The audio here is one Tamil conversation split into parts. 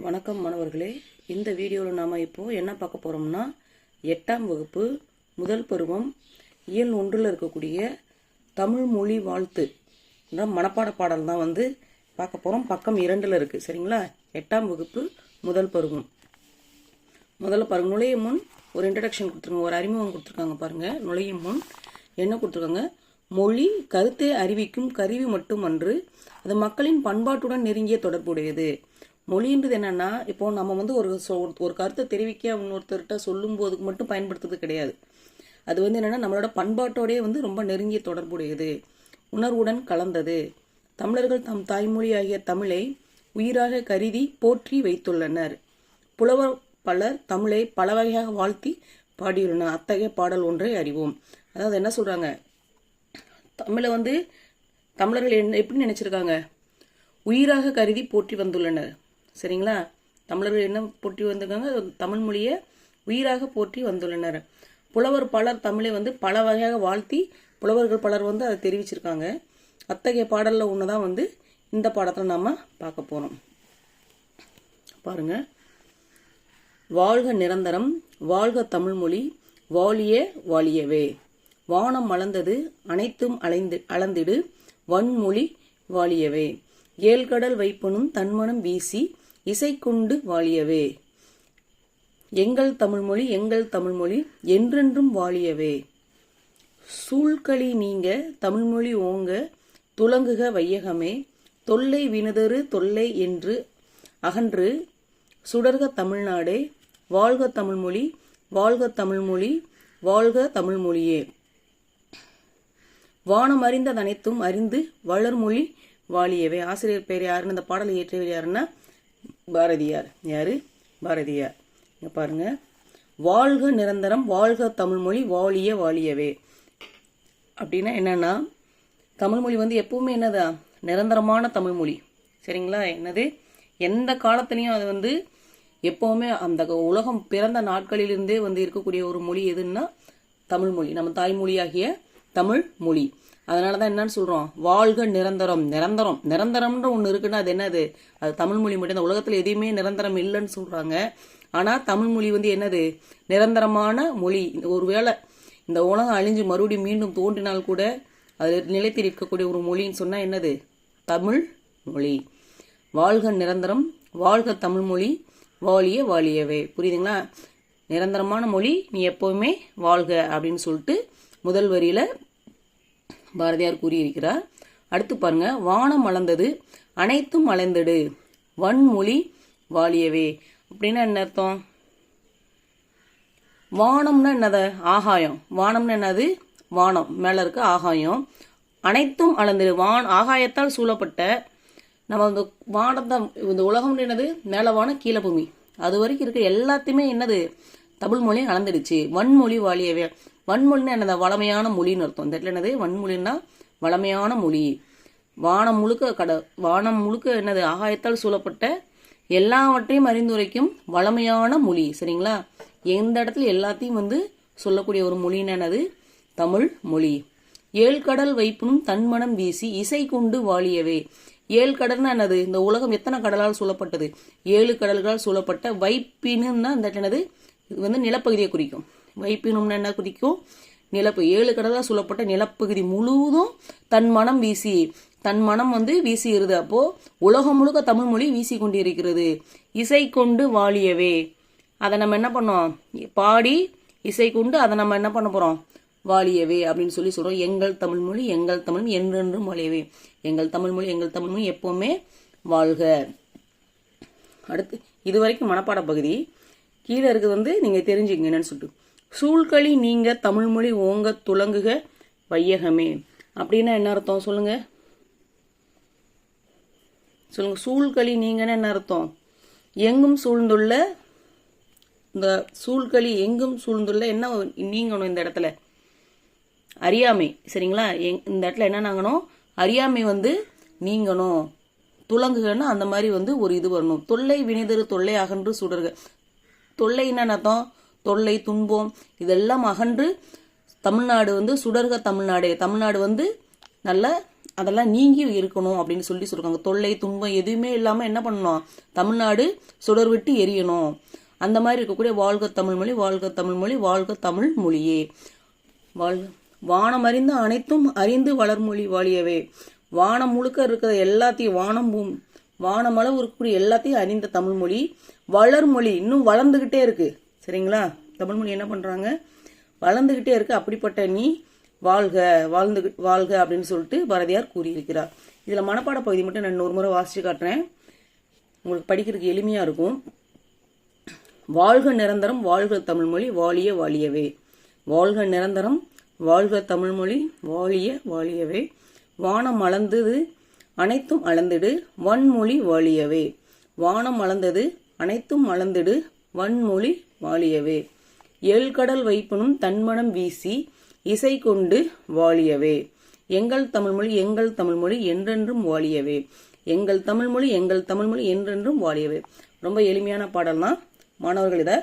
வணக்கம் மாணவர்களே. இந்த வீடியோவில் நாம் இப்போது என்ன பார்க்க போகிறோம்னா 8ஆம் வகுப்பு முதல் பருவம் இயல் 1ல் இருக்கக்கூடிய தமிழ் மொழி வாழ்த்து மனப்பாட பாடல் தான் பார்க்க போகிறோம். பக்கம் 2ல் இருக்குது. சரிங்களா? 8ஆம் வகுப்பு முதல் பருவம். முதல்ல பாருங்கள், நுழையும் முன் ஒரு இன்ட்ரடக்ஷன் கொடுத்துருக்காங்க, ஒரு அறிமுகம் கொடுத்துருக்காங்க. பாருங்கள், நுழையும் முன் என்ன கொடுத்துருக்காங்க? மொழி கருத்தை அறிவிக்கும் கருவி மட்டுமன்று, அது மக்களின் பண்பாட்டுடன் நெருங்கிய தொடர்புடையது. மொழின்றது என்னன்னா, இப்போ நம்ம ஒரு கருத்தை தெரிவிக்க இன்னொருத்தர்கிட்ட சொல்லும் போதுக்கு மட்டும் பயன்படுத்துறது கிடையாது. அது என்னன்னா நம்மளோட பண்பாட்டோடே ரொம்ப நெருங்கிய தொடர்புடையது, உணர்வுடன் கலந்தது. தமிழர்கள் தம் தாய்மொழி ஆகிய தமிழை உயிராக கருதி போற்றி வைத்துள்ளனர். புலவர் பலர் தமிழை பல வகையாக வாழ்த்தி பாடியுள்ளனர். அத்தகைய பாடல் ஒன்றை அறிவோம். அதாவது என்ன சொல்றாங்க, தமிழை தமிழர்கள் எப்படி நினைச்சிருக்காங்க? உயிராக கருதி போற்றி வந்துள்ளனர். சரிங்களா? தமிழர்கள் என்ன போற்றி வந்திருக்காங்க? தமிழ் மொழியை உயிராக போற்றி வந்துள்ளனர். புலவர் பலர் தமிழை பல வகையாக வாழ்த்தி புலவர்கள் பலர் அதை தெரிவிச்சிருக்காங்க. அத்தகைய பாடலில் ஒன்று தான் இந்த பாடத்தில் நாம் பார்க்க போகிறோம். பாருங்க, வாழ்க நிரந்தரம், வாழ்க தமிழ்மொழி, வாழிய வாழியவே. வானம் மலர்ந்தது அனைத்தும் அளந்திடு, வன்மொழி வாழியவே. ஏழ்கடல் வைப்பனும் தன்மனம் வீசி இசை கொண்டு வாழியவே. எங்கள் தமிழ்மொழி எங்கள் தமிழ்மொழி என்றென்றும் வாழியவே. சூழ்களி நீங்க தமிழ்மொழி ஓங்க துலங்குக வையகமே. தொல்லை வினுதரு தொல்லை என்று அகன்று சுடர்க தமிழ்நாடே. வாழ்க தமிழ்மொழி வாழ்க தமிழ்மொழி வாழ்க தமிழ்மொழியே. வானம் அறிந்தது அனைத்தும் அறிந்து வளர்மொழி வாழியவே. ஆசிரியர் பேர் யாருன்னு, இந்த பாடலை இயற்றியவர் யாருன்னா பாரதியார். யாரு? பாரதியார். இங்க பாருங்க, வாழ்க நிரந்தரம், வாழ்க தமிழ்மொழி, வாழிய வாழியவே. அப்படின்னா என்னன்னா, தமிழ்மொழி எப்பவுமே என்னதா? நிரந்தரமான தமிழ்மொழி. சரிங்களா? என்னது, எந்த காலத்திலையும் அது எப்பவுமே அந்த உலகம் பிறந்த நாட்களிலிருந்தே இருக்கக்கூடிய ஒரு மொழி எதுன்னா தமிழ்மொழி, நம்ம தாய்மொழியாகிய தமிழ் மொழி. அதனாலதான் என்னன்னு சொல்றோம், வாழ்க நிரந்தரம். நிரந்தரம்ன்ற ஒண்ணு இருக்குன்னா அது என்னது? அது தமிழ் மொழி மட்டும். இந்த உலகத்துல எதையுமே நிரந்தரம் இல்லைன்னு சொல்றாங்க. ஆனா தமிழ் மொழி என்னது? நிரந்தரமான மொழி. ஒருவேளை இந்த உலகம் அழிஞ்சு மறுபடியும் மீண்டும் தோன்றினால் கூட அது நிலைத்து இருக்கக்கூடிய ஒரு மொழின்னு சொன்னா என்னது? தமிழ் மொழி. வாழ்க நிரந்தரம், வாழ்க தமிழ் மொழி, வாழிய வாழியவே. புரியுதுங்களா? நிரந்தரமான மொழி, நீ எப்பவுமே வாழ்க அப்படின்னு சொல்லிட்டு முதல் வரியில பாரதியார் கூறியிருக்கிறார். அடுத்து பாருங்க, வானம் மலர்ந்தது அனைத்தும் மலர்ந்திடு, வன்மொழி வாழியவே. அப்படின்னா என்ன அர்த்தம்? வானம்னா என்னது? ஆகாயம். வானம்னா என்னது? வானம், மேல இருக்க ஆகாயம். அனைத்தும் அளந்திடு, ஆகாயத்தால் சூழப்பட்ட நம்ம வானத்தை, இந்த உலகம் என்னது? மேலவான கீழ பூமி, அது வரைக்கும் இருக்க எல்லாத்தையுமே என்னது? தமிழ் மொழி அளந்துடுச்சு. வன்மொழி வாழியவே. வன்மொழின்னா என்னது? வளமையான மொழின்னு அர்த்தம். இந்த இடத்துல என்னது? வன்மொழின்னா வளமையான மொழி. வானம் முழுக்க என்னது? ஆகாயத்தால் சூழப்பட்ட எல்லாவற்றையும் அறிந்துரைக்கும் வளமையான மொழி. சரிங்களா? எந்த இடத்துல எல்லாத்தையும் சொல்லக்கூடிய ஒரு மொழின்னு என்னது? தமிழ் மொழி. ஏழ்கடல் வைப்பினும் தன்மனம் வீசி இசை கொண்டு வாழியவே. 7 கடல்னா என்னது? இந்த உலகம் எத்தனை கடலால் சூழப்பட்டது? 7 கடல்களால் சூழப்பட்ட. வைப்பினுன்னா இந்த என்னது? இது நிலப்பகுதியை குறிக்கும். வைப்பினும்னா என்ன குறிக்கும்? நிலப்பு. 7 கடலால் சூழப்பட்ட நிலப்பகுதி முழுவதும் தன் மனம் வீசி, தன் மனம் வீசுகிறது. அப்போ உலகம் முழுக்க தமிழ் மொழி வீசி கொண்டிருக்கிறது. இசை கொண்டு வாழியவே. அதை நம்ம என்ன பண்ணோம்? பாடி இசை கொண்டு அதை நம்ம என்ன பண்ண போறோம்? வாழியவே அப்படின்னு சொல்றோம். எங்கள் தமிழ்மொழி எங்கள் தமிழ் என்றென்றும் வாழியவே. எங்கள் தமிழ்மொழி எப்பவுமே வாழ்க. அடுத்து இது வரைக்கும் மனப்பாட பகுதி. கீழே இருக்குது நீங்க தெரிஞ்சுங்க என்னன்னு சொல்லிட்டு. சூழ்களி நீங்க தமிழ்மொழி ஓங்க துலங்குக வையகமே. அப்படின்னா என்ன அர்த்தம்? சொல்லுங்க. சூழ்களி நீங்கன்னு என்ன அர்த்தம்? எங்கும் சூழ்ந்துள்ள, இந்த சூழ்களி எங்கும் சூழ்ந்துள்ள என்ன நீங்கணும்? இந்த இடத்துல அறியாமை. சரிங்களா? இந்த இடத்துல என்ன நாங்கணும்? அறியாமை நீங்கணும். துலங்குகன்னா அந்த மாதிரி ஒரு இது வரணும். தொல்லை வினிதரு தொல்லை அகன்று சுடர்க. தொல்லைன்னா அர்த்தம்? தொல்லை துன்பம் இதெல்லாம் அகன்று தமிழ்நாடு சுடர்க தமிழ்நாடே. தமிழ்நாடு நல்ல அதெல்லாம் நீங்கி இருக்கணும் அப்படின்னு சொல்லியிருக்காங்க. தொல்லை துன்பம் எதுவுமே இல்லாமல் என்ன பண்ணணும், தமிழ்நாடு சுடர் விட்டு எரியணும். அந்த மாதிரி இருக்கக்கூடிய வாழ்க தமிழ்மொழி, வாழ்க தமிழ்மொழி, வாழ்க தமிழ் மொழியே. வானம் அறிந்த அனைத்தும் அறிந்து வளர்மொழி வாழியவே. வானம் முழுக்க இருக்கிற எல்லாத்தையும், வானமளவு இருக்கக்கூடிய எல்லாத்தையும் அறிந்த தமிழ்மொழி வளர்மொழி, இன்னும் வளர்ந்துகிட்டே இருக்கு. சரிங்களா, தமிழ்மொழி என்ன பண்றாங்க, வளர்ந்துகிட்டே இருக்கு. அப்படிப்பட்ட நீ வாழ்க, வாழ்க அப்படின்னு சொல்லிட்டு பாரதியார் கூறியிருக்கிறார். இதுல மனப்பாட பகுதி மட்டும் நான் இன்னொரு முறை வாசிச்சு காட்டுறேன், உங்களுக்கு படிக்கிறதுக்கு எளிமையா இருக்கும். வாழ்க நிரந்தரம் வாழ்க தமிழ்மொழி வாழிய வாழியவே. வாழ்க நிரந்தரம் வாழ்க தமிழ்மொழி வாழிய வாழியவே. வானம் அளந்தது அனைத்தும் அளந்திடு வன்மொழி வாழியவே. வானம் அளந்தது அனைத்தும் அளந்திடு வன்மொழி வாழியவே. ஏழ்கடல் வைப்பனும் தன்மனம் வீசி இசை கொண்டு வாழியவே. எங்கள் தமிழ்மொழி எங்கள் தமிழ்மொழி என்றென்றும் வாழியவே. எங்கள் தமிழ்மொழி எங்கள் தமிழ்மொழி என்றென்றும் வாழியவே. ரொம்ப எளிமையான பாடல் தான், மாணவர்கள் இதை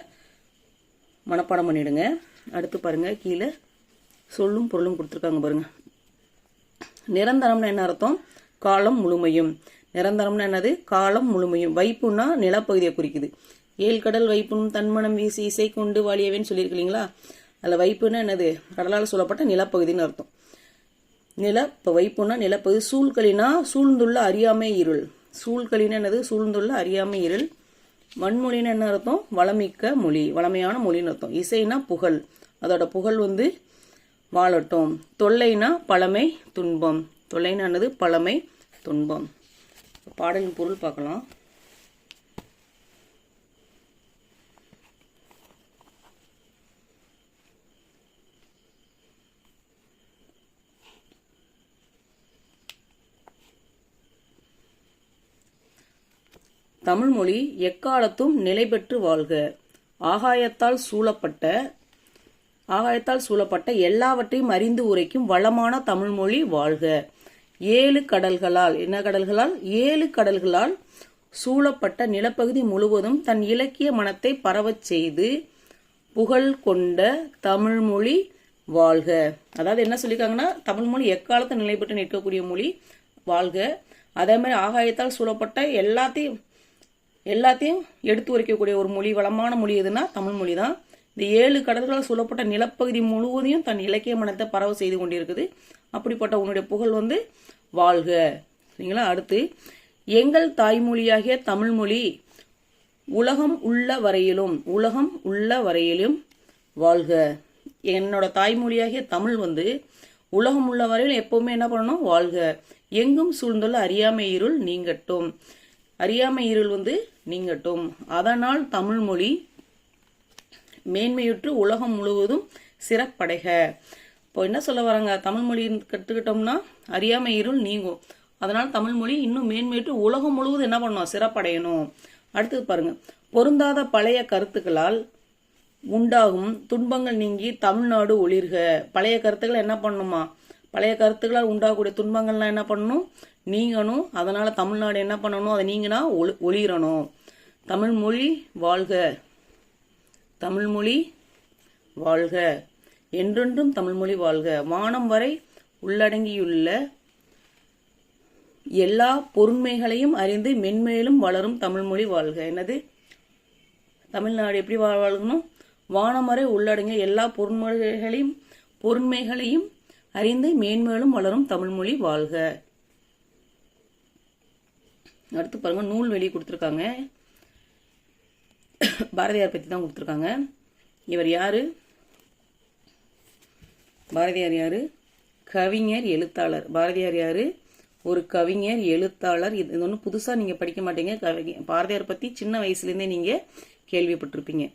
மனப்பாடம் பண்ணிடுங்க. அடுத்து பாருங்க, கீழே சொல்லும் பொருளும் கொடுத்துருக்காங்க பாருங்க. நிரந்தரம்னு என்ன அர்த்தம், காலம் முழுமையும். நிரந்தரம்னா என்னது, காலம் முழுமையும். வைப்புன்னா நிலப்பகுதியை குறிக்குது. ஏழ்கடல் வைப்புனும் தன்மனம் வீசி இசை கொண்டு வாழியவேன்னு சொல்லியிருக்கு இல்லைங்களா, அதில் வைப்புன்னா என்னது, கடலால் சொல்லப்பட்ட நிலப்பகுதின்னு அர்த்தம். வைப்புன்னா நிலப்பகுதி. சூழ்களினா சூழ்ந்துள்ள அறியாமை இருள். சூழ்களினா என்னது, சூழ்ந்துள்ள அறியாமை இருள். வன்மொழின்னு என்ன அர்த்தம், வளமிக்க மொழி, வளமையான மொழின்னு அர்த்தம். இசைனா புகழ், அதோட புகழ் வாழட்டும். தொல்லைனா பழமை துன்பம். தொல்லைனா என்னது, பழமை துன்பம். பாடலின் பொருள் பார்க்கலாம். தமிழ்மொழி எக்காலத்தும் நிலை பெற்று வாழ்க. ஆகாயத்தால் சூழப்பட்ட எல்லாவற்றையும் அறிந்து உரைக்கும் வளமான தமிழ்மொழி வாழ்க. 7 கடல்களால், என்ன கடல்களால், 7 கடல்களால் சூழப்பட்ட நிலப்பகுதி முழுவதும் தன் இலக்கிய மனத்தை பரவச் செய்து புகழ் கொண்ட தமிழ்மொழி வாழ்க. அதாவது என்ன சொல்லியிருக்காங்கன்னா, தமிழ்மொழி எக்காலத்தை நிலை பெற்று நிற்கக்கூடிய மொழி வாழ்க. அதே மாதிரி ஆகாயத்தால் சூழப்பட்ட எல்லாத்தையும் எடுத்து உரைக்கக்கூடிய ஒரு மொழி, வளமான மொழி எதுனா தமிழ்மொழி தான். இந்த 7 கடல்களால் சூழப்பட்ட நிலப்பகுதி முழுவதையும் தன் இலக்கிய மனத்தை பரவ செய்து கொண்டிருக்குது. அப்படிப்பட்ட உன்னுடைய புகழ் வாழ்க. சரிங்களா. அடுத்து, எங்கள் தாய்மொழியாகிய தமிழ்மொழி உலகம் உள்ள வரையிலும் வாழ்க. என்னோட தாய்மொழியாகிய தமிழ் உலகம் உள்ள வரையிலும் எப்பவுமே என்ன பண்ணணும், வாழ்க. எங்கும் சூழ்ந்துள்ள அறியாமை இருள் நீங்கட்டும். அறியாமை இருள் நீங்கட்டும். அதனால் தமிழ்மொழி மேன்மையுற்று உலகம் முழுவதும் சிறப்படைக. இப்போ என்ன சொல்ல வராங்க, தமிழ்மொழி கற்றுக்கிட்டோம்னா அறியாமை இருள் நீங்கும். அதனால் தமிழ்மொழி இன்னும் மேன்மையுற்று உலகம் முழுவதும் என்ன பண்ணணும், சிறப்படையணும். அடுத்தது பாருங்க, பொருந்தாத பழைய கருத்துக்களால் உண்டாகும் துன்பங்கள் நீங்கி தமிழ்நாடு ஒளிர்க. பழைய கருத்துக்களை என்ன பண்ணணுமா, பழைய கருத்துக்களால் உண்டாகக்கூடிய துன்பங்கள்லாம் என்ன பண்ணணும், நீங்கணும். அதனால தமிழ்நாடு என்ன பண்ணணும், அதை நீங்கினா ஒளிரணும். தமிழ்மொழி வாழ்க. தமிழ்மொழி வாழ்க. என்றென்றும் தமிழ்மொழி வாழ்க. வானம் வரை உள்ளடங்கியுள்ள எல்லா பொருண்மைகளையும் அறிந்து மென்மேலும் வளரும் தமிழ்மொழி வாழ்க. என்னது, தமிழ்நாடு எப்படி வாழணும், வானம் வரை உள்ளடங்கிய எல்லா பொருண்மைகளையும் அறிந்து மேன்மேலும் வளரும் தமிழ்மொழி வாழ்க. அடுத்து பாருங்க, நூல்வெளி கொடுத்துருக்காங்க. பாரதியார் பற்றி தான் கொடுத்துருக்காங்க. இவர் யாரு, பாரதியார் யாரு, கவிஞர் எழுத்தாளர். பாரதியார் யாரு, ஒரு கவிஞர் எழுத்தாளர். இது ஒன்றும் புதுசாக நீங்கள் படிக்க மாட்டீங்க. பாரதியார் பற்றி சின்ன வயசுலேருந்தே நீங்கள் கேள்விப்பட்டிருப்பீங்க.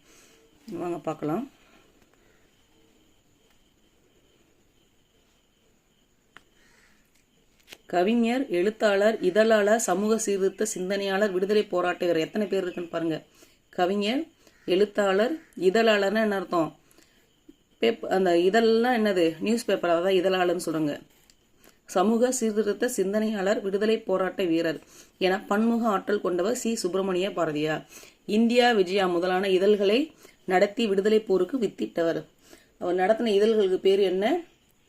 வாங்க பார்க்கலாம். கவிஞர், எழுத்தாளர், இதழாளர், சமூக சீர்திருத்த சிந்தனையாளர், விடுதலை போராட்ட வீரர். எத்தனை பேர் இருக்குன்னு பாருங்க. கவிஞர், எழுத்தாளர், இதழாளர்னா என்ன அர்த்தம், அந்த இதழ்லாம் என்னது, நியூஸ் பேப்பர், அதான் இதழாளர்னு சொல்றாங்க. சமூக சீர்திருத்த சிந்தனையாளர், விடுதலை போராட்ட வீரர் என பன்முக ஆற்றல் கொண்டவர் சி. சுப்பிரமணிய பாரதியார். இந்தியா விஜயா முதலான இதழ்களை நடத்தி விடுதலை போருக்கு வித்திட்டவர். அவர் நடத்தின இதழ்களுக்கு பேர் என்ன,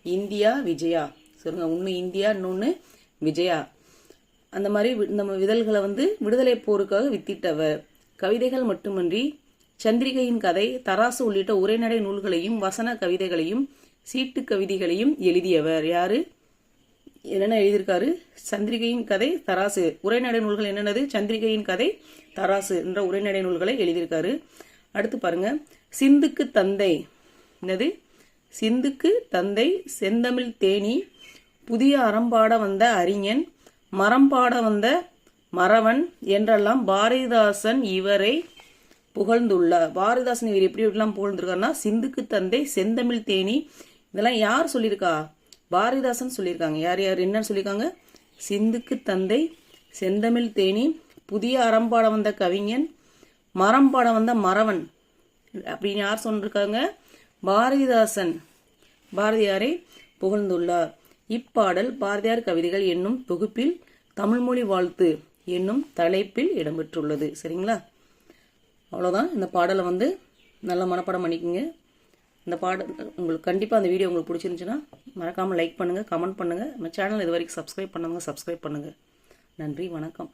இந்தியா விஜயா. சொல்லுங்க, ஒன்று இந்தியா, இன்னொன்று விஜயா. அந்த மாதிரி நம்ம விதழ்களை வந்து விடுதலை போருக்காக வித்திட்டவர். கவிதைகள் மட்டுமன்றி சந்திரிகையின் கதை, தராசு உள்ளிட்ட உரைநடை நூல்களையும் வசன கவிதைகளையும் சீட்டு கவிதைகளையும் எழுதியவர். யாரு? என்னென்ன எழுதியிருக்காரு? சந்திரிகையின் கதை, தராசு. உரைநடை நூல்கள் என்னென்னது? சந்திரிகையின் கதை, தராசு என்ற உரைநடை நூல்களை எழுதியிருக்காரு. அடுத்து பாருங்க, சிந்துக்கு தந்தை. என்னது? சிந்துக்கு தந்தை, செந்தமிழ் தேனி, புதிய அறம்பாட வந்த அறிஞன், மரம்பாட வந்த மறவன் என்றெல்லாம் பாரதிதாசன் இவரை புகழ்ந்துள்ளார். பாரதிதாசன் இவர் எப்படி எப்படிலாம் புகழ்ந்துருக்காருன்னா, சிந்துக்கு தந்தை, செந்தமிழ் தேனி, இதெல்லாம் யார் சொல்லியிருக்கா? பாரதிதாசன் சொல்லியிருக்காங்க. யார் யார் என்ன சொல்லியிருக்காங்க? சிந்துக்கு தந்தை, செந்தமிழ் தேனி, புதிய அறம்பாட வந்த கவிஞன், மரம்பாட வந்த மறவன் அப்படின்னு யார் சொல்லியிருக்காங்க? பாரதிதாசன் பாரதியாரை புகழ்ந்துள்ளார். இப்பாடல் பாரதியார் கவிதைகள் என்னும் தொகுப்பில் தமிழ்மொழி வாழ்த்து என்னும் தலைப்பில் இடம்பெற்றுள்ளது. சரிங்களா? அவ்வளோதான். இந்த பாடலை வந்து நல்லா மனப்பாடம் பண்ணிக்கோங்க. இந்த பாடல் உங்களுக்கு கண்டிப்பாக அந்த வீடியோ உங்களுக்கு பிடிச்சிருந்துச்சுன்னா மறக்காமல் லைக் பண்ணுங்கள், கமெண்ட் பண்ணுங்கள். நம்ம சேனல் இது வரைக்கும் சப்ஸ்கிரைப் பண்ணுங்கள். நன்றி, வணக்கம்.